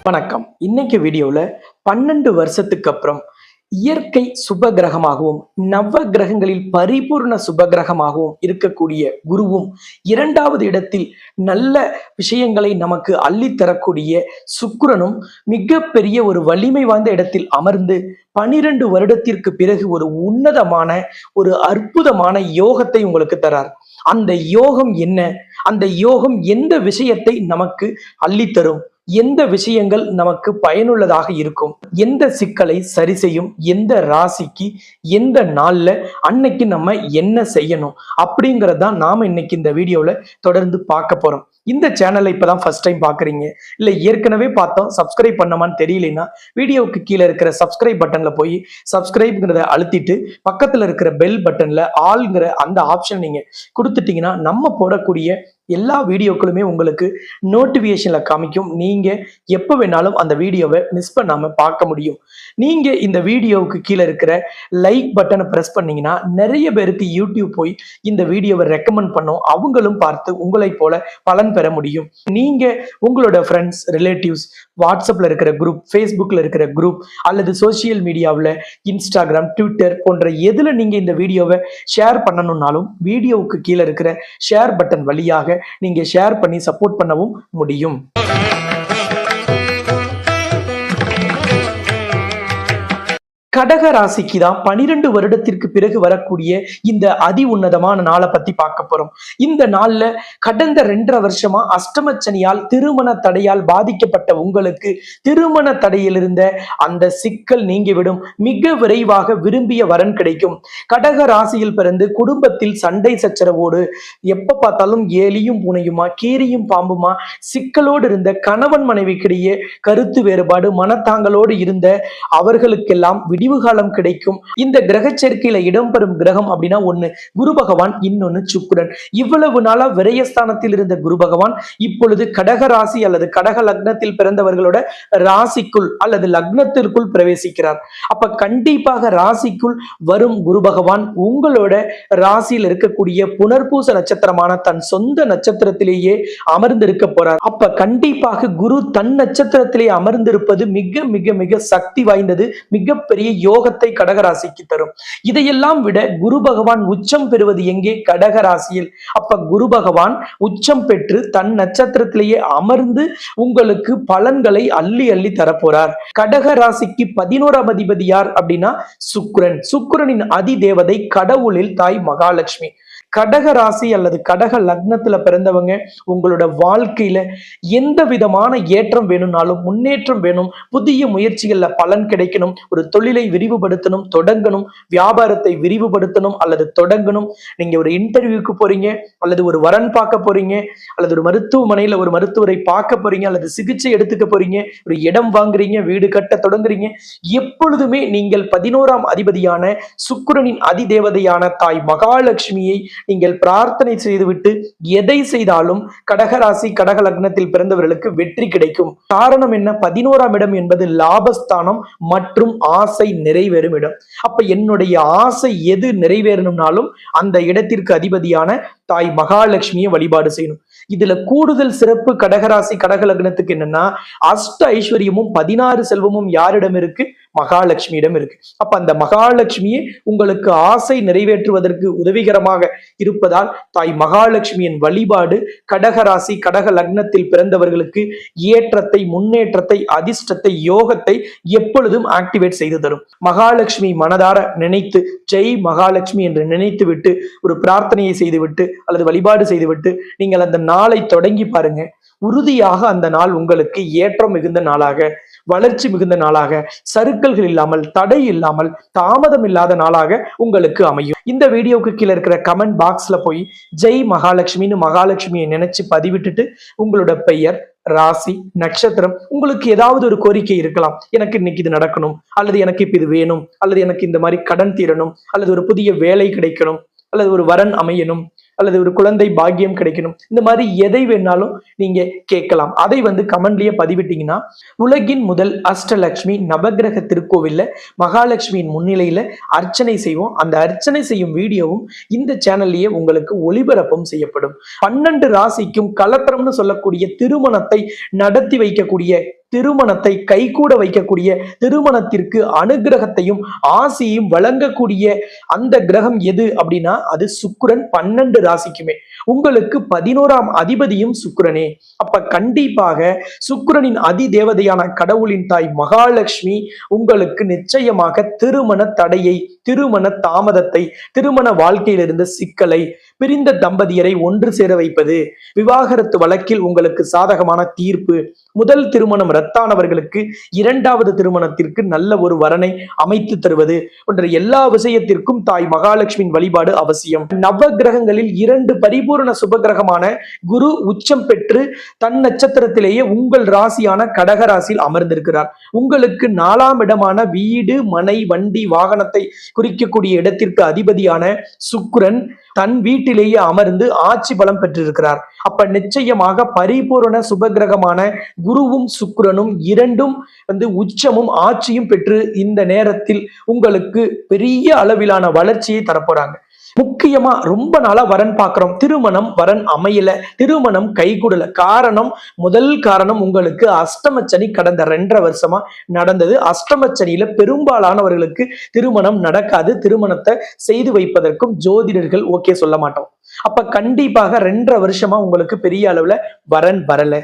வணக்கம். இன்னைக்கு வீடியோல 12 வருஷத்துக்கு அப்புறம் இயற்கை சுபகிரகமாகவும், நவ கிரகங்களில் பரிபூர்ண சுபகிரகமாகவும் இருக்கக்கூடிய குருவும், 2வது இடத்தில் நல்ல விஷயங்களை நமக்கு அள்ளித் தரக்கூடிய சுக்கிரனும் மிகப்பெரிய ஒரு வலிமை வாய்ந்த இடத்தில் அமர்ந்து 12 வருடத்திற்கு பிறகு ஒரு உன்னதமான, ஒரு அற்புதமான யோகத்தை உங்களுக்கு தரார். அந்த யோகம் என்ன? அந்த யோகம் எந்த விஷயத்தை நமக்கு அள்ளித்தரும்? எந்த விஷயங்கள் நமக்கு பயனுள்ளதாக இருக்கும்? எந்த சிக்கலை சரி செய்யும்? எந்த ராசிக்கு எந்த நாள்ல அன்னைக்கு நம்ம என்ன செய்யணும் அப்படிங்கறத நாம இன்னைக்கு இந்த வீடியோல தொடர்ந்து பார்க்க போறோம். இந்த சேனலை இப்பதான் ஃபர்ஸ்ட் டைம் பாக்குறீங்க, இல்ல ஏற்கனவே பார்த்தோம் சப்ஸ்கிரைப் பண்ணமான்னு தெரியலனா வீடியோவுக்கு கீழே இருக்கிற சப்ஸ்கிரைப் பட்டன்ல போய் சப்ஸ்கிரைப்ங்கிறத அழுத்திட்டு பக்கத்துல இருக்கிற பெல் பட்டன்ல ஆல்ங்கிற அந்த ஆப்ஷன் நீங்க கொடுத்துட்டீங்கன்னா நம்ம போடக்கூடிய எல்லா வீடியோக்களுமே உங்களுக்கு நோட்டிபிகேஷன்ல காமிக்கும். நீங்க எப்ப வேணாலும் அந்த வீடியோவை மிஸ் பண்ணாம பார்க்க முடியும். நீங்க இந்த வீடியோவுக்கு கீழே இருக்கிற லைக் பட்டனை பிரஸ் பண்ணீங்கன்னா நிறைய பேருக்கு யூடியூப் போய் இந்த வீடியோவை ரெக்கமெண்ட் பண்ணும். அவங்களும் பார்த்து உங்களை போல பலன் பெற முடியும். நீங்க உங்களோட ஃப்ரெண்ட்ஸ், ரிலேட்டிவ்ஸ், வாட்ஸ்அப்ல இருக்கிற குரூப், ஃபேஸ்புக்ல இருக்கிற குரூப் அல்லது சோசியல் மீடியாவில் இன்ஸ்டாகிராம், ட்விட்டர் போன்ற எதுல நீங்க இந்த வீடியோவை ஷேர் பண்ணணும்னாலும் வீடியோவுக்கு கீழே இருக்கிற ஷேர் பட்டன் வழியாக நீங்க ஷேர் பண்ணி சப்போர்ட் பண்ணவும் முடியும். கடக ராசிக்கு தான் 12 வருடத்திற்கு பிறகு வரக்கூடிய இந்த அதி உன்னதமான நாளை பத்தி பார்க்க போறோம். இந்த நாள்ல கடந்த 2.5 வருஷமா அஷ்டமச்சனியால் திருமண தடையால் பாதிக்கப்பட்ட உங்களுக்கு திருமண தடையில் இருந்த அந்த சிக்கல் நீங்கிவிடும். மிக விரைவாக விரும்பிய வரன் கிடைக்கும். கடக ராசியில் பிறந்து குடும்பத்தில் சண்டை சச்சரவோடு எப்ப பார்த்தாலும் ஏலியும் பூனையுமா, கீரியும் பாம்புமா சிக்கலோடு இருந்த கணவன் மனைவிக்கிடையே கருத்து வேறுபாடு, மனத்தாங்களோடு இருந்த அவர்களுக்கெல்லாம் விடிவு காலம் கிடைக்கும். இந்த கிரக சேர்க்கையில இடம்பெறும் கிரகம் அப்படின்னா ஒண்ணு குரு பகவான், இன்னொன்னு சுக்கிரன். இவ்வளவு நாளா விரயஸ்தானத்தில் இருந்த குரு பகவான் இப்பொழுது கடக ராசி அல்லது கடக லக்னத்தில் பிறந்தவர்களோட ராசிக்குள் அல்லது லக்னத்திற்குள் பிரவேசிக்கிறார். அப்ப கண்டிப்பாக ராசிக்குள் வரும் குரு பகவான் உங்களோட ராசியில் இருக்கக்கூடிய புனர்பூச நட்சத்திரமான தன் சொந்த நட்சத்திரத்திலேயே அமர்ந்திருக்க போறார். அப்ப கண்டிப்பாக குரு தன் நட்சத்திரத்திலே அமர்ந்திருப்பது மிக மிக மிக சக்தி வாய்ந்தது, மிகப்பெரிய யோகத்தை கடகராசிக்கு தரும். இதையெல்லாம் விட குரு பகவான் உச்சம் பெறுவது எங்கே? கடகராசியில். அப்ப குரு பகவான் உச்சம் பெற்று தன் நட்சத்திரத்திலேயே அமர்ந்து உங்களுக்கு பலன்களை அள்ளி அள்ளி தரப்போறார். கடகராசிக்கு 11ஆம் அதிபதி யார் அப்படின்னா சுக்கிரன். சுக்கிரனின் அதி தேவதை கடவுளில் தாய் மகாலட்சுமி. கடக ராசி அல்லது கடக லக்னத்துல பிறந்தவங்க உங்களோட வாழ்க்கையில எந்த விதமான ஏற்றம் வேணும்னாலும், முன்னேற்றம் வேணும், புதிய முயற்சிகள்ல பலன் கிடைக்கணும், ஒரு தொழிலை விரிவுபடுத்தணும், தொடங்கணும், வியாபாரத்தை விரிவுபடுத்தணும் அல்லது தொடங்கணும், நீங்க ஒரு இன்டர்வியூக்கு போறீங்க அல்லது ஒரு வரன் பார்க்க போறீங்க அல்லது ஒரு மருத்துவமனையில ஒரு மருத்துவரை பார்க்க போறீங்க அல்லது சிகிச்சை எடுத்துக்க போறீங்க, ஒரு இடம் வாங்குறீங்க, வீடு கட்ட தொடங்குறீங்க, எப்பொழுதுமே நீங்கள் 11ஆம் அதிபதியான சுக்கிரனின் அதிதேவதையான தாய் மகாலட்சுமியை நீங்கள் பிரார்த்தனை செய்துவிட்டு எதை செய்தாலும் கடகராசி கடக லக்னத்தில் பிறந்தவர்களுக்கு வெற்றி கிடைக்கும். காரணம் என்ன? 11ஆம் இடம் என்பது லாபஸ்தானம் மற்றும் ஆசை நிறைவேறும் இடம். அப்ப என்னுடைய ஆசை எது நிறைவேறணும்னாலும் அந்த இடத்திற்கு அதிபதியான தாய் மகாலட்சுமியை வழிபாடு செய்யணும். இதுல கூடுதல் சிறப்பு கடகராசி கடக லக்னத்துக்கு என்னன்னா அஷ்ட ஐஸ்வர்யமும் 16 செல்வமும் யாரிடம் இருக்கு? மகாலட்சுமியிடம் இருக்கு. அப்ப அந்த மகாலட்சுமியை உங்களுக்கு ஆசை நிறைவேற்றுவதற்கு உதவிகரமாக இருப்பதால் தாய் மகாலட்சுமியின் வழிபாடு கடகராசி கடக லக்னத்தில் பிறந்தவர்களுக்கு ஏற்றத்தை, முன்னேற்றத்தை, அதிர்ஷ்டத்தை, யோகத்தை எப்பொழுதும் ஆக்டிவேட் செய்து தரும். மகாலட்சுமி மனதார நினைத்து ஜெய் மகாலட்சுமி என்று நினைத்து விட்டு ஒரு பிரார்த்தனையை செய்துவிட்டு அல்லது வழிபாடு செய்துவிட்டு நீங்கள் அந்த நாளை தொடங்கி பாருங்க. உறுதியாக அந்த நாள் உங்களுக்கு ஏற்றம் மிகுந்த நாளாக, வளர்ச்சி மிகுந்த நாளாக, சறுக்கல்கள் இல்லாமல், தடை இல்லாமல், தாமதம் இல்லாத நாளாக உங்களுக்கு அமையும். இந்த வீடியோக்கு கீழே இருக்கிற கமெண்ட் பாக்ஸ்ல போய் ஜெய் மகாலட்சுமின்னு மகாலட்சுமியை நினைச்சு பதிவிட்டுட்டு உங்களோட பெயர், ராசி, நட்சத்திரம், உங்களுக்கு ஏதாவது ஒரு கோரிக்கை இருக்கலாம். எனக்கு இன்னைக்கு இது நடக்கணும், அல்லது எனக்கு இப்ப இது வேணும், அல்லது எனக்கு இந்த மாதிரி கடன் தீரணும், அல்லது ஒரு புதிய வேலை கிடைக்கணும், அல்லது ஒரு வரன் அமையணும், அல்லது ஒரு குழந்தை பாக்கியம் கிடைக்கணும், இந்த மாதிரி எதை வேணாலும் நீங்க கேட்கலாம். அதை கமெண்ட்லயே பதிவிட்டீங்கன்னா உலகின் முதல் அஷ்டலட்சுமி நவகிரக திருக்கோவில்ல மகாலட்சுமியின் முன்னிலையில அர்ச்சனை செய்வோம். அந்த அர்ச்சனை செய்யும் வீடியோவும் இந்த சேனல்லையே உங்களுக்கு ஒளிபரப்பும் செய்யப்படும். 12 ராசிக்கும் கலத்திரம்னு சொல்லக்கூடிய திருமணத்தை நடத்தி வைக்கக்கூடிய திருமணத்தை கைகூட வைக்கக்கூடிய, திருமணத்திற்கு அனுகிரகத்தையும் ஆசியையும் வழங்கக்கூடிய அந்த கிரகம் எது அப்படின்னா அது சுக்கிரன். 12 ராசிக்குமே உங்களுக்கு 11ஆம் அதிபதியும் சுக்கிரனே. அப்ப கண்டிப்பாக சுக்கிரனின் அதி தேவதையான கடவுளின் தாய் மகாலட்சுமி உங்களுக்கு நிச்சயமாக திருமண தடையை, திருமண தாமதத்தை, திருமண வாழ்க்கையில் இருந்த சிக்கலை, பிரிந்த தம்பதியரை ஒன்று சேர வைப்பது, விவாகரத்து வழக்கில் உங்களுக்கு சாதகமான தீர்ப்பு, முதல் திருமணம் ரத்தானவர்களுக்கு 2வது திருமணத்திற்கு நல்ல ஒரு வரனை அமைத்து தருவது போன்ற எல்லா விஷயத்திற்கும் தாய் மகாலட்சுமியின் வழிபாடு அவசியம். நவ கிரகங்களில் 2 பரிபூரண சுபகிரகமான குரு உச்சம் பெற்று தன் நட்சத்திரத்திலேயே உங்கள் ராசியான கடக ராசியில் அமர்ந்திருக்கிறார். உங்களுக்கு 4ஆம் இடமான வீடு, மனை, வண்டி, வாகனத்தை குறிக்கக்கூடிய இடத்திற்கு அதிபதியான சுக்கிரன் தன் வீட்டிலேயே அமர்ந்து ஆட்சி பலம் பெற்றிருக்கிறார். அப்ப நிச்சயமாக பரிபூரண சுபகிரகமான குருவும் சுக்கிரனும் இரண்டும் உச்சமும் ஆட்சியும் பெற்று இந்த நேரத்தில் உங்களுக்கு பெரிய அளவிலான வளர்ச்சியை தரப்போறாங்க. முக்கியமா ரொம்ப நாளா வரன் பார்க்கிறோம், திருமணம் வரன் அமையல, திருமணம் கைகூடல. முதல் காரணம் உங்களுக்கு அஷ்டமச்சனி கடந்த 2.5 வருஷமா நடந்தது. அஷ்டமச்சனியில பெரும்பாலானவர்களுக்கு திருமணம் நடக்காது. திருமணத்தை செய்து வைப்பதற்கும் ஜோதிடர்கள் ஓகே சொல்ல மாட்டோம். அப்ப கண்டிப்பாக 2.5 வருஷமா உங்களுக்கு பெரிய அளவுல வரன் வரல.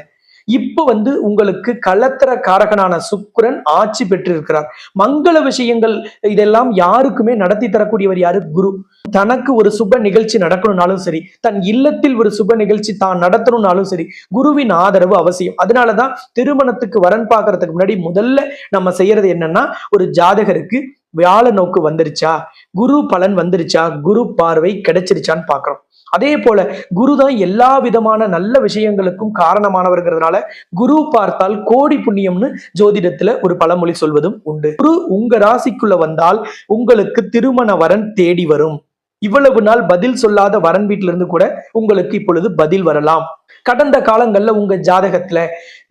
இப்ப உங்களுக்கு களத்திர காரகனான சுக்கிரன் ஆட்சி பெற்றிருக்கிறார். மங்கள விஷயங்கள் இதெல்லாம் யாருக்குமே நடத்தி தரக்கூடியவர் யாரு? குரு. தனக்கு ஒரு சுப நிகழ்ச்சி நடக்கணும்னாலும் சரி, தன் இல்லத்தில் ஒரு சுப நிகழ்ச்சி தான் நடத்தணும்னாலும் சரி, குருவின் ஆதரவு அவசியம். அதனாலதான் திருமணத்துக்கு வரன் பார்க்கறதுக்கு முன்னாடி முதல்ல நம்ம செய்யறது என்னன்னா, ஒரு ஜாதகருக்கு வியாழ நோக்கு வந்துருச்சா, குரு பலன் வந்துருச்சா, குரு பார்வை கிடைச்சிருச்சான்னு பாக்குறோம். அதே போல குரு தான் எல்லா விதமான நல்ல விஷயங்களுக்கும் காரணமானவர்கிறதுனால குரு பார்த்தால் கோடி புண்ணியம்னு ஜோதிடத்துல ஒரு பழமொழி சொல்வதும் உண்டு. குரு உங்க ராசிக்குள்ள வந்தால் உங்களுக்கு திருமண வரன் தேடி வரும். இவ்வளவு நாள் பதில் சொல்லாத வரன் வீட்டில இருந்து கூட உங்களுக்கு இப்பொழுது பதில் வரலாம். கடந்த காலங்கள்ல உங்க ஜாதகத்துல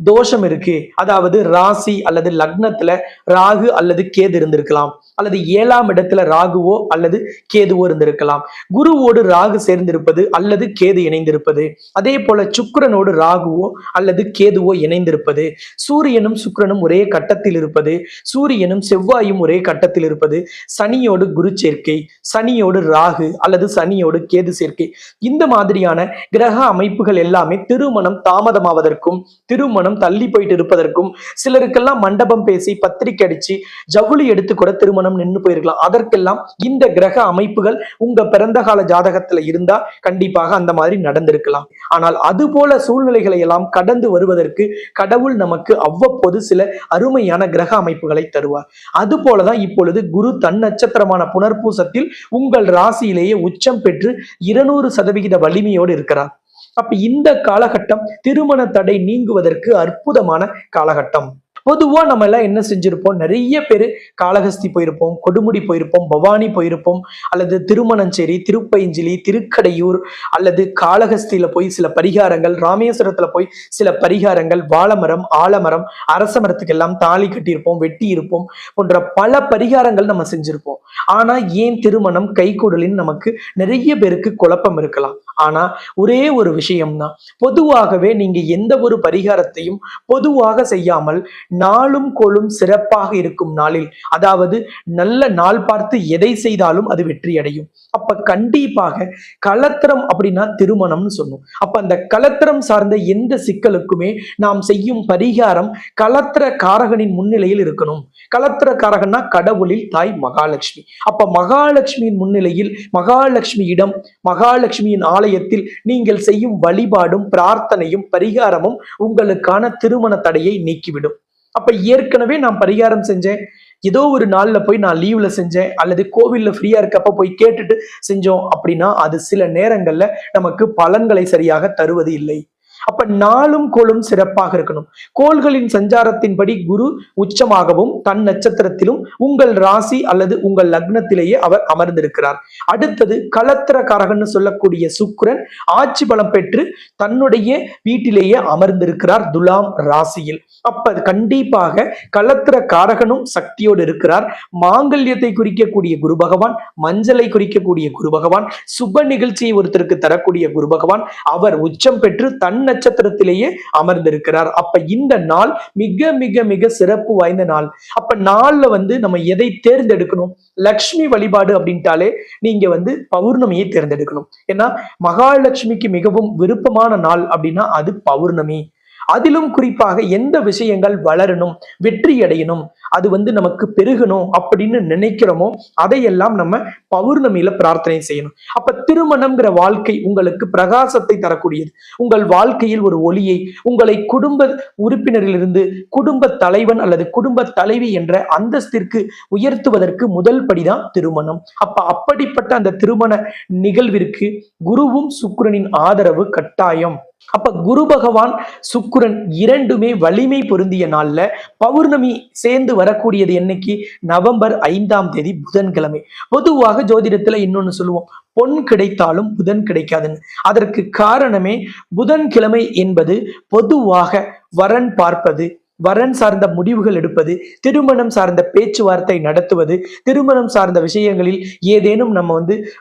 தோஷம் இருக்கு, அதாவது ராசி அல்லது லக்னத்துல ராகு அல்லது கேது இருந்திருக்கலாம், அல்லது 7ஆம் இடத்துல ராகுவோ அல்லது கேதுவோ இருந்திருக்கலாம். குருவோடு ராகு சேர்ந்திருப்பது அல்லது கேது இணைந்திருப்பது, அதே போல சுக்கிரனோடு ராகுவோ அல்லது கேதுவோ இணைந்திருப்பது, சூரியனும் சுக்கிரனும் ஒரே கட்டத்தில் இருப்பது, சூரியனும் செவ்வாயும் ஒரே கட்டத்தில் இருப்பது, சனியோடு குரு சேர்க்கை, சனியோடு ராகு அல்லது சனியோடு கேது சேர்க்கை, இந்த மாதிரியான கிரக அமைப்புகள் எல்லாமே திருமணம் தாமதமாவதற்கும், திருமணம் தள்ளி போயிட்டு இருப்பதற்கும், சிலருக்கெல்லாம் மண்டபம் பேசி பத்திரிக்கை அடிச்சு ஜவுளி எடுத்து கூட திருமணம் நின்று போயிருக்கலாம். அதற்கெல்லாம் இந்த கிரக அமைப்புகள் உங்க பிறந்த கால ஜாதகத்துல இருந்தா கண்டிப்பாக அந்த மாதிரி நடந்திருக்கலாம். ஆனால் அது போல சூழ்நிலைகளை எல்லாம் கடந்து வருவதற்கு கடவுள் நமக்கு அவ்வப்போது சில அருமையான கிரக அமைப்புகளை தருவார். அது போலதான் இப்பொழுது குரு தன் நட்சத்திரமான புனர்பூசத்தில் உங்கள் ராசியிலேயே உச்சம் பெற்று 200% வலிமையோடு இருக்கிறார். அப்ப இந்த காலகட்டம் திருமண தடை நீங்குவதற்கு அற்புதமான காலகட்டம். பொதுவா நம்ம எல்லாம் என்ன செஞ்சிருப்போம், நிறைய பேர் காளஹஸ்தி போயிருப்போம், கொடுமுடி போயிருப்போம், பவானி போயிருப்போம், அல்லது திருமணஞ்சேரி, திருப்பைஞ்சிலி, திருக்கடையூர், அல்லது காளஹஸ்தியில போய் சில பரிகாரங்கள், ராமேஸ்வரத்துல போய் சில பரிகாரங்கள், வாழைமரம், ஆலமரம், அரச மரத்துக்கு எல்லாம் தாலி கட்டியிருப்போம், வெட்டி இருப்போம் போன்ற பல பரிகாரங்கள் நம்ம செஞ்சிருப்போம். ஆனா ஏன் திருமணம் கைகூடலின்னு நமக்கு நிறைய பேருக்கு குழப்பம் இருக்கலாம். ஆனா ஒரே ஒரு விஷயம்தான், பொதுவாகவே நீங்க எந்த ஒரு பரிகாரத்தையும் பொதுவாக செய்யாமல் நாளும் கோளும் சிறப்பாக இருக்கும் நாளில், அதாவது நல்ல நாள் பார்த்து எதை செய்தாலும் அது வெற்றி அடையும். அப்ப கண்டிப்பாக களத்திரம் அப்படின்னா திருமணம்னு சொன்னோம். அப்ப அந்த களத்திரம் சார்ந்த எந்த சிக்கலுக்குமே நாம் செய்யும் பரிகாரம் களத்திர காரகனின் முன்னிலையில் இருக்கணும். களத்திர காரகன்னா கடவுளில் தாய் மகாலட்சுமி. அப்ப மகாலட்சுமியின் முன்னிலையில், மகாலட்சுமியிடம், மகாலட்சுமியின் ஆலயத்தில் நீங்கள் செய்யும் வழிபாடும் பிரார்த்தனையும் பரிகாரமும் உங்களுக்கான திருமண தடையை நீக்கிவிடும். அப்ப ஏற்கனவே நான் பரிகாரம் செஞ்சேன், ஏதோ ஒரு நாள்ல போய் நான் லீவ்ல செஞ்சேன், அல்லது கோவில்ல ஃப்ரீயா இருக்கப்ப போய் கேட்டுட்டு செஞ்சோம் அப்படின்னா அது சில நேரங்கள்ல நமக்கு பலன்களை சரியாக தருவது இல்லை. அப்ப நாளும் கோளும் சிறப்பாக இருக்கணும். கோள்களின் சஞ்சாரத்தின்படி குரு உச்சமாகவும் தன் நட்சத்திரத்திலும் உங்கள் ராசி அல்லது உங்கள் லக்னத்திலேயே அவர் அமர்ந்திருக்கிறார். அடுத்தது களத்திர காரகன்னு சொல்லக்கூடிய சுக்கிரன் ஆட்சி பலம் பெற்று தன்னுடைய வீட்டிலேயே அமர்ந்திருக்கிறார் துலாம் ராசியில். அப்ப கண்டிப்பாக களத்திர காரகனும் சக்தியோடு இருக்கிறார். மாங்கல்யத்தை குறிக்கக்கூடிய குரு பகவான், மஞ்சளை குறிக்கக்கூடிய குரு பகவான், சுப நிகழ்ச்சியை ஒருத்தருக்கு தரக்கூடிய குரு பகவான் அவர் உச்சம் பெற்று தன் நட்சத்திரத்திலேயே அமர்ந்திருக்கிறார். அப்ப இந்த நாள் மிக மிக மிக சிறப்பு வாய்ந்த நாள். அப்ப நாள்ல நம்ம எதை தேர்ந்தெடுக்கணும்? லக்ஷ்மி வழிபாடு அப்படின்ட்டாலே நீங்க பௌர்ணமியை தேர்ந்தெடுக்கணும். ஏன்னா மகாலட்சுமிக்கு மிகவும் விருப்பமான நாள் அப்படின்னா அது பௌர்ணமி. அதிலும் குறிப்பாக எந்த விஷயங்கள் வளரணும், வெற்றி அடையணும், அது நமக்கு பெருகணும் அப்படின்னு நினைக்கிறோமோ அதையெல்லாம் நம்ம பௌர்ணமியில பிரார்த்தனை செய்யணும். அப்ப திருமணம்ங்கிற வாழ்க்கை உங்களுக்கு பிரகாசத்தை தரக்கூடியது. உங்கள் வாழ்க்கையில் ஒரு ஒளியை, உங்களை குடும்ப உறுப்பினரிலிருந்து குடும்ப தலைவன் அல்லது குடும்ப தலைவி என்ற அந்தஸ்திற்கு உயர்த்துவதற்கு முதல் படிதான் திருமணம். அப்படிப்பட்ட அந்த திருமண நிகழ்விற்கு குருவும் சுக்கிரனின் ஆதரவு கட்டாயம். அப்ப குரு பகவான் சுக்கிரன் இரண்டுமே வலிமை பொருந்திய நாள்ல பௌர்ணமி சேர்ந்து வரக்கூடியது என்னைக்கு? நவம்பர் 5ஆம் தேதி புதன்கிழமை. பொதுவாக ஜோதிடத்துல இன்னொன்னு சொல்லுவோம், பொன் கிடைத்தாலும் புதன் கிடைக்காதுன்னு. அதற்கு காரணமே புதன்கிழமை என்பது பொதுவாக வரன் பார்ப்பது, வரன் சார்ந்த முடிவுகள் எடுப்பது, திருமணம் சார்ந்த பேச்சுவார்த்தை நடத்துவது, திருமணம் சார்ந்த விஷயங்களில் ஏதேனும் நம்ம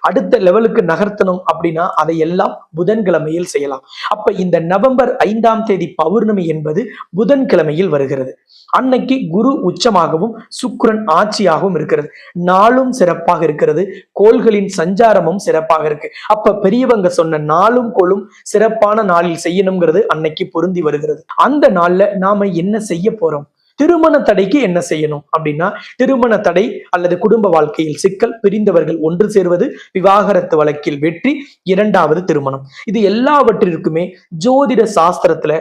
அடுத்த லெவலுக்கு நகர்த்தணும் அப்படின்னா அதையெல்லாம் புதன்கிழமையில் செய்யலாம். அப்ப இந்த நவம்பர் 5ஆம் தேதி பௌர்ணமி என்பது புதன்கிழமையில் வருகிறது. அன்னைக்கு குரு உச்சமாகவும் சுக்கிரன் ஆட்சியாகவும் இருக்கிறது. நாளும் சிறப்பாக இருக்கிறது, கோள்களின் சஞ்சாரமும் சிறப்பாக இருக்கு. அப்ப பெரியவங்க சொன்ன நாளும் கோளும் சிறப்பான நாளில் செய்யணுங்கிறது அன்னைக்கு பொருந்தி வருகிறது. அந்த நாள்ல நாம என்ன செய்ய போறோம்? திருமண தடைக்கு என்ன செய்யணும் அப்படின்னா, திருமண தடை அல்லது குடும்ப வாழ்க்கையில் சிக்கல், பிரிந்தவர்கள் ஒன்று சேர்வது, விவாகரத்து வழக்கில் வெற்றி, இரண்டாவது திருமணம். இது எல்லாவற்றிற்குமே ஜோதிட சாஸ்திரத்துல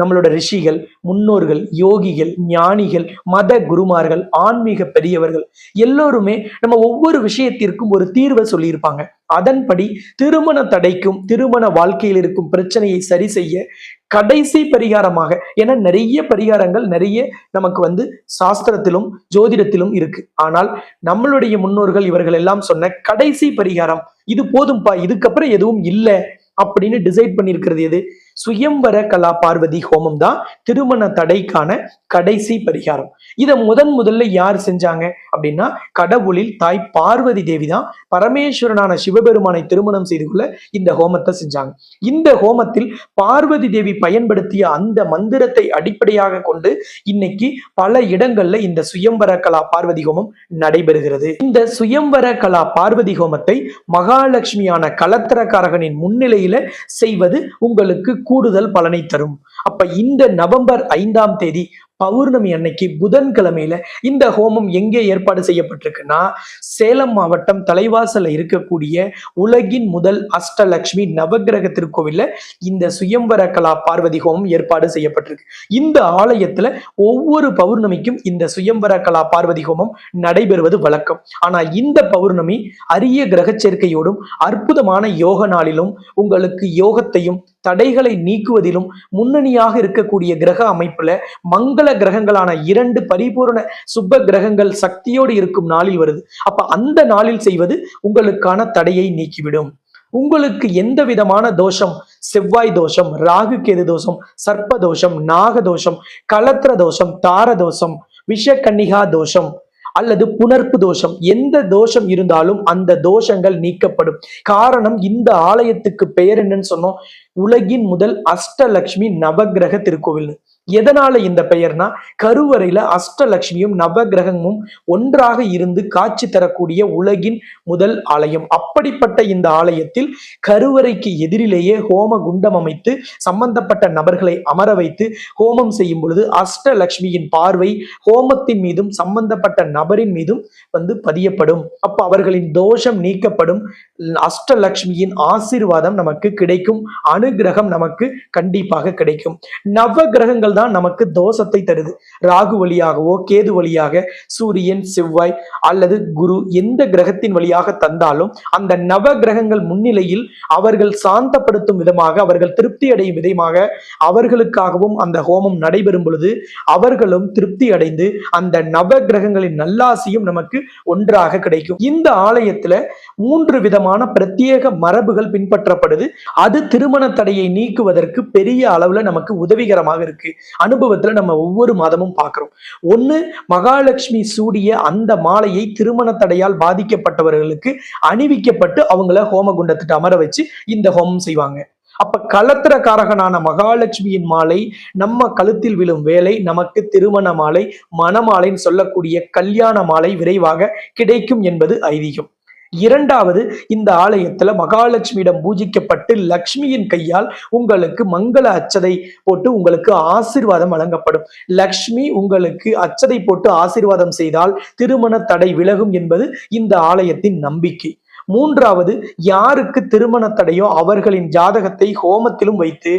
நம்மளோட ரிஷிகள், முன்னோர்கள், யோகிகள், ஞானிகள், மத குருமார்கள், ஆன்மீக பெரியவர்கள் எல்லோருமே நம்ம ஒவ்வொரு விஷயத்திற்கும் ஒரு தீர்வை சொல்லியிருப்பாங்க. அதன்படி திருமண தடைக்கும் திருமண வாழ்க்கையில் இருக்கும் பிரச்சனையை சரி செய்ய கடைசி பரிகாரமாக, ஏன்னா நிறைய பரிகாரங்கள் நிறைய நமக்கு சாஸ்திரத்திலும் ஜோதிடத்திலும் இருக்கு. ஆனால் நம்மளுடைய முன்னோர்கள் இவர்கள் எல்லாம் சொன்ன கடைசி பரிகாரம் இது போதும்பா, இதுக்கப்புறம் எதுவும் இல்லை அப்படின்னு டிசைட் பண்ணியிருக்கிறது எது? சுயம்வர கலா பார்வதி ஹோமம் தான் திருமண தடைக்கான கடைசி பரிகாரம். இதை முதல்ல யார் செஞ்சாங்க அப்படின்னா, கடவுளில் தாய் பார்வதி தேவி தான் பரமேஸ்வரனான சிவபெருமானை திருமணம் செய்து கொள்ள இந்த ஹோமத்தை செஞ்சாங்க. இந்த ஹோமத்தில் பார்வதி தேவி பயன்படுத்திய அந்த மந்திரத்தை அடிப்படையாக கொண்டு இன்னைக்கு பல இடங்கள்ல இந்த சுயம்வர கலா பார்வதி ஹோமம் நடைபெறுகிறது. இந்த சுயம்வர கலா பார்வதி ஹோமத்தை மகாலட்சுமியான கலத்திரக்காரகனின் முன்னிலையில செய்வது உங்களுக்கு கூடுதல் பலனை தரும். அப்ப இந்த நவம்பர் 5ஆம் தேதி பௌர்ணமி அன்னைக்கு புதன்கிழமையில இந்த ஹோமம் எங்கே ஏற்பாடு செய்யப்பட்டிருக்குன்னா, சேலம் மாவட்டம் தலைவாசல்ல இருக்கக்கூடிய உலகின் முதல் அஷ்டலட்சுமி நவகிரக திருக்கோவில்ல இந்த சுயம்வர கலா பார்வதி ஹோமம் ஏற்பாடு செய்யப்பட்டிருக்கு. இந்த ஆலயத்துல ஒவ்வொரு பௌர்ணமிக்கும் இந்த சுயம்வர கலா பார்வதி ஹோமம் நடைபெறுவது வழக்கம். ஆனா இந்த பௌர்ணமி அரிய கிரக சேர்க்கையோடும் அற்புதமான யோக நாளிலும் உங்களுக்கு யோகத்தையும் தடைகளை நீக்குவதிலும் முன்னணியாக இருக்கக்கூடிய கிரக அமைப்புல மங்கள கிரகங்களான 2 பரிபூர்ண சுப கிரகங்கள் சக்தியோடு இருக்கும் நாளில் வருது. அப்ப அந்த நாளில் செய்வது உங்களுக்கான தடையை நீக்கிவிடும். உங்களுக்கு எந்த விதமான தோஷம், செவ்வாய் தோஷம், ராகு கேது தோஷம், சர்ப்ப தோஷம், நாக தோஷம், கலத்திர தோஷம், தார தோஷம், விஷக்கன்னிகா தோஷம் அல்லது புணர்ப்பு தோஷம், எந்த தோஷம் இருந்தாலும் அந்த தோஷங்கள் நீக்கப்படும். காரணம், இந்த ஆலயத்துக்கு பெயர் என்னன்னு சொன்னோம், உலகின் முதல் அஷ்டலட்சுமி நவகிரக திருக்கோவில். எதனால இந்த பெயர்னா, கருவறையில அஷ்டலட்சுமியும் நவகிரகமும் ஒன்றாக இருந்து காட்சி தரக்கூடிய உலகின் முதல் ஆலயம். அப்படிப்பட்ட இந்த ஆலயத்தில் கருவறைக்கு எதிரிலேயே ஹோம குண்டம் அமைத்து சம்பந்தப்பட்ட நபர்களை அமர வைத்து ஹோமம் செய்யும் பொழுது அஷ்டலட்சுமியின் பார்வை ஹோமத்தின் மீதும் சம்பந்தப்பட்ட நபரின் மீதும் பதியப்படும். அப்ப அவர்களின் தோஷம் நீக்கப்படும். அஷ்டலட்சுமியின் ஆசீர்வாதம் நமக்கு கிடைக்கும், அனுகிரகம் நமக்கு கண்டிப்பாக கிடைக்கும். நவ கிரகங்கள் தான் நமக்கு தோஷத்தை தருது. ராகு வழியாகவோ கேது வழியாக, சூரியன், செவ்வாய் அல்லது குரு எந்த கிரகத்தின் வழியாக தந்தாலும் அந்த நவ கிரகங்கள் முன்னிலையில் அவர்கள் சாந்தப்படுத்தும் விதமாக, அவர்கள் திருப்தி அடையும் விதமாக அவர்களுக்காகவும் அந்த ஹோமம் நடைபெறும் பொழுது அவர்களும் திருப்தி அடைந்து அந்த நவ கிரகங்களின் நல்லாசியும் நமக்கு ஒன்றாக கிடைக்கும். இந்த ஆலயத்துல 3 விதமான பிரத்யேக மரபுகள் பின்பற்றப்படுது. அது திருமண தடையை நீக்குவதற்கு பெரிய அளவுல நமக்கு உதவிகரமாக இருக்கு. அனுபவத்துல நம்ம ஒவ்வொரு மாதமும் பார்க்கிறோம். ஒண்ணு, மகாலட்சுமி சூடிய அந்த மாலையை திருமண தடையால் பாதிக்கப்பட்டவர்களுக்கு அணிவிக்கப்பட்டு அவங்கள ஹோம குண்டத்திட்டு அமர வச்சு இந்த ஹோமம் செய்வாங்க. அப்ப கலத்திரக்காரகனான மகாலட்சுமியின் மாலை நம்ம கழுத்தில் விழும் வேலை நமக்கு திருமண மாலை, மணமாலைன்னு சொல்லக்கூடிய கல்யாண மாலை விரைவாக கிடைக்கும் என்பது ஐதீகம். இரண்டாவது, இந்த ஆலயத்துல மகாலட்சுமியிடம் பூஜிக்கப்பட்டு லக்ஷ்மியின் கையால் உங்களுக்கு மங்கள அச்சதை போட்டு உங்களுக்கு ஆசீர்வாதம் வழங்கப்படும். லக்ஷ்மி உங்களுக்கு அச்சதை போட்டு ஆசீர்வாதம் செய்தால் திருமண தடை விலகும் என்பது இந்த ஆலயத்தின் நம்பிக்கை. மூன்றாவது, யாருக்கு திருமண தடையோ அவர்களின் ஜாதகத்தை ஹோமத்திலும் வைத்து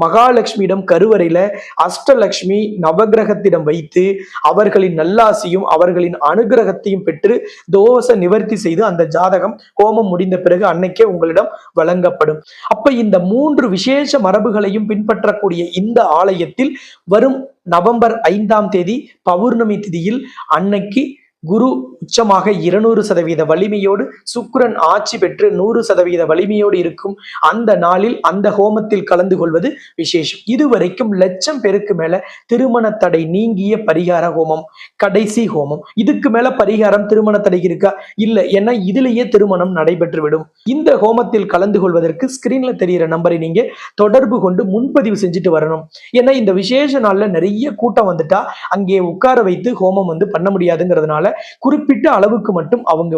மகாலட்சுமியிடம் கருவறையில அஷ்டலட்சுமி நவகிரகத்திடம் வைத்து அவர்களின் நல்லாசியும் அவர்களின் அனுகிரகத்தையும் பெற்று தோஷ நிவர்த்தி செய்து அந்த ஜாதகம் ஹோமம் முடிந்த பிறகு அன்னைக்கே உங்களிடம் வழங்கப்படும். அப்ப இந்த 3 விசேஷ மரபுகளையும் பின்பற்றக்கூடிய இந்த ஆலயத்தில் வரும் நவம்பர் 5ஆம் தேதி பௌர்ணமி திதியில் அன்னைக்கு குரு உச்சமாக 200% வலிமையோடு, சுக்கிரன் ஆட்சி பெற்று 100% வலிமையோடு இருக்கும் அந்த நாளில் அந்த ஹோமத்தில் கலந்து கொள்வது விசேஷம். இதுவரைக்கும் 1,00,000 பேருக்கு மேல திருமண தடை நீங்கிய பரிகார ஹோமம், கடைசி ஹோமம். இதுக்கு மேல பரிகாரம் திருமண தடை இருக்கா? இல்ல, ஏன்னா இதுலயே திருமணம் நடைபெற்றுவிடும். இந்த ஹோமத்தில் கலந்து கொள்வதற்கு ஸ்கிரீன்ல தெரிகிற நம்பரை நீங்க தொடர்பு கொண்டு முன்பதிவு செஞ்சுட்டு வரணும். ஏன்னா இந்த விசேஷ நாள்ல நிறைய கூட்டம் வந்துட்டா அங்கே உட்கார வைத்து ஹோமம் பண்ண முடியாதுங்கிறதுனால குறிப்பிட்ட அளவுக்கு மட்டும் அவங்க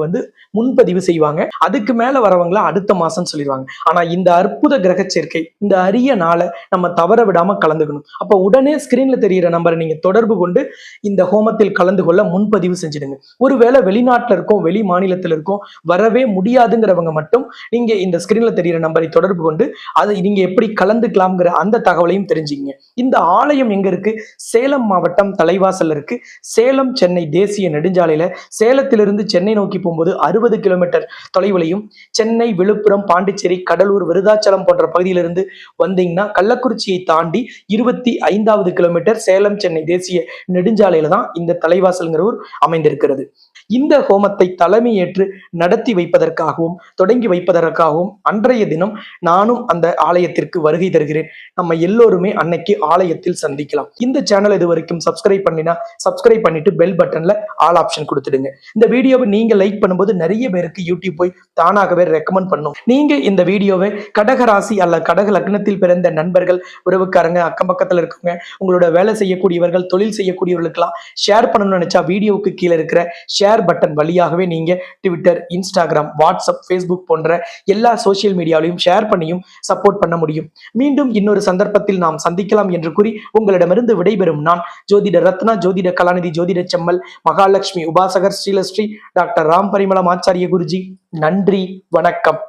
முன்பதிவு செய்வாங்க. அதுக்கு மேல வரவங்கள அடுத்த மாசம் சொல்லிடுவாங்க. ஆனா இந்த அற்புத கிரக சேர்க்கை, இந்த அரிய நாளை நம்ம தவற விடாம கலந்துக்கணும். அப்ப உடனே ஸ்கிரீன்ல தெரிகிற நம்பரை நீங்க தொடர்பு கொண்டு இந்த ஹோமத்தில் கலந்து கொள்ள முன்பதிவு செஞ்சிடுங்க. ஒருவேளை வெளிநாட்டுல இருக்கோம், வெளி மாநிலத்தில் இருக்கோம், வரவே முடியாதுங்கிறவங்க மட்டும் நீங்க இந்த ஸ்கிரீன்ல தெரிகிற நம்பரை தொடர்பு கொண்டு அதை நீங்க எப்படி கலந்துக்கலாம்ங்கிற அந்த தகவலையும் தெரிஞ்சுங்க. இந்த ஆலயம் எங்க இருக்கு? சேலம் மாவட்டம் தலைவாசல் இருக்கு. சேலம் சென்னை தேசிய நெடுஞ்சாலையில சேலத்திலிருந்து சென்னை நோக்கி போகும்போது 60 கிலோமீட்டர் தொலைவிலையும், சென்னை, விழுப்புரம், பாண்டிச்சேரி, கடலூர், விருதாச்சலம் போன்ற பகுதியிலிருந்து வந்தீங்கன்னா கள்ளக்குறிச்சியை தாண்டி 25வது கிலோமீட்டர் சேலம் சென்னை தேசிய நெடுஞ்சாலையில தான் இந்த தலைவாசல்ங்கிற ஊர் அமைந்திருக்கிறது. இந்த ஹோமத்தை தலைமையேற்று நடத்தி வைப்பதற்காகவும் தொடங்கி வைப்பதற்காகவும் அன்றைய தினம் நானும் அந்த ஆலயத்திற்கு வருகை தருகிறேன். நம்ம எல்லோருமே அன்னைக்கு ஆலயத்தில் சந்திக்கலாம். இந்த சேனல் இது வரைக்கும் சப்ஸ்கிரைப் பண்ணிட்டு பெல் பட்டன்ல ஆல் ஆப்ஷன் கொடுத்துடுங்க. இந்த வீடியோவை நீங்க லைக் பண்ணும்போது நிறைய பேருக்கு யூடியூப் போய் தானாகவே ரெக்கமெண்ட் பண்ணும். நீங்க இந்த வீடியோவை கடகராசி அல்ல கடக லக்னத்தில் பிறந்த நண்பர்கள், உறவுக்காரங்க, அக்கம் பக்கத்துல இருக்கவங்க, உங்களோட வேலை செய்யக்கூடியவர்கள், தொழில் செய்யக்கூடியவர்களுக்கெல்லாம் ஷேர் பண்ணணும்னு நினைச்சா வீடியோவுக்கு கீழே இருக்கிற ஷேர் பட்டன் வழியாகவே நீங்க ட்விட்டர், இன்ஸ்டாகிராம், வாட்ஸ்அப், ஃபேஸ்புக் போன்ற எல்லா சோசியல் மீடியாவிலையும் ஷேர் பண்ணியும் சப்போர்ட் பண்ண முடியும். மீண்டும் இன்னொரு சந்தர்ப்பத்தில் நாம் சந்திக்கலாம் என்று கூறி உங்களிடமிருந்து விடைபெறும் நான் ஜோதிட ரத்னா, ஜோதிட கலாநிதி, ஜோதிட செம்மல், மகாலட்சுமி உபாசகர், ஸ்ரீலஸ்ரீ டாக்டர் ராம் பரிமளம் ஆச்சாரிய குருஜி. நன்றி, வணக்கம்.